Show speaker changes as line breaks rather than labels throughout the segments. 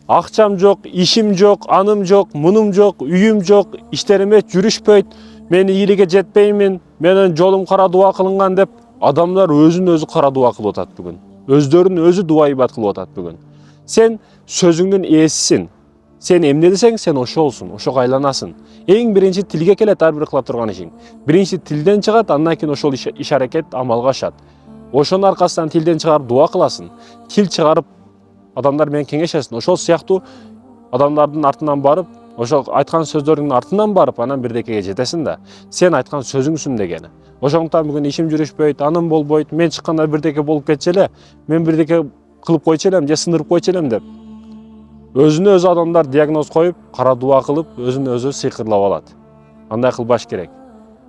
Акчам жок, ишим жок, анım жок, мунум жок, үйүм жок, иштерим эч жүрүшпөйт, мен ийгиликке жетпеймин, менин жолум кара дуба кылынган деп адамдар өзүн өзү кара дуба кылып атат бүгүн. Өздөрүн өзү дуба ибат кылып атат бүгүн. Сен сөзүңдүн ээсисиң. Сен эмне десең, сен ошолсуң, ошого айланасың. Эң биринчи тилге келет ар бир кыла турган ишиң. Биринчи тилден чыгат, андан кийин ошол иш аракет амалга ашат. Ошонун аркасынан тилден чыгарып дуба кыласың. Тил чыгарып адамдар менен кеңешесиң. Ошол сыяктуу адамдардын артынан барып, ошол айткан сөздөрүңдүн артынан барып, анан бирдекеге жетесиң да. Сен айткан сөзүңсүң дегени. Ошондуктан бүгүн ишим жүрүшпөйт, анын болбойт, мен чыкканда бирдеке болуп кетчү эле, мен бирдеке кылып койчу элем же сындырып койчу элем деп. Өзүнө өзү адамдар диагноз коюп, кара дуба кылып, өзүнө өзү сыйкырлап алат. Андай кылбаш керек.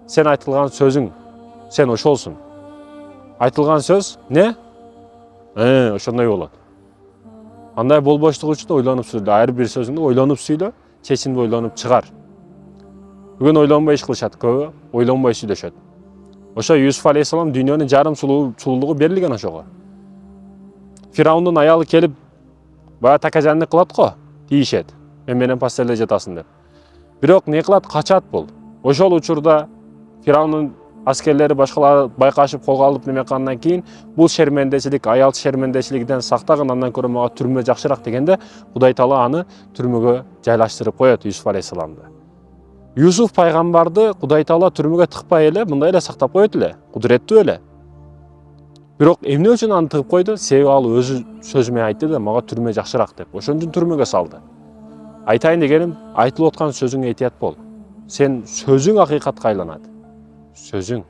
Сен айтылган сөзүң, сен ошолсуң. Айтылган сөз не? Ошондой болот. Андай болбоштугу үчүн ойлонуп сүйлө. Ар бир сөзүңдү ойлонуп сүйлө, чечимди ойлонуп чыгар. Бүгүн ойлонбой иш кылышат көбү, ойлонбой сүйлөшөт. Ошо Юсуф алейхисалам дүйнөнүн жарым сулуулугу берилген ошого. Фираундун аялы келип, бая такажанды кылат го, тийишет. Мен менен постелде жатасың деп. Бирок не кылат? Качат бул. Ошол учурда Фираундун аскерлери башкалар байкашып колго алып неме кылгандан кийин бул шермендечилик, аял шермендечилигинен сактагын, андан көрө мага түрмө жакшыраак дегенде Кудай Таала аны түрмөгө жайлаштырып коет Юсуф алейхисаламды. Юсуф пайгамбарды Кудай Таала түрмөгө тыкпай эле, мындай эле сактап коет эле, кудуреттүү эле. Бирок эмне үчүн аны тыгып койду? Себеби ал өзү сөзү менен айтты да, мага түрмө жакшыраак деп. Ошон үчүн түрмөгө салды. Айтайын дегеним, айтылып аткан сөзүңө этият бол. Сен сөзүң акыйкатка айланат. Сөзүң.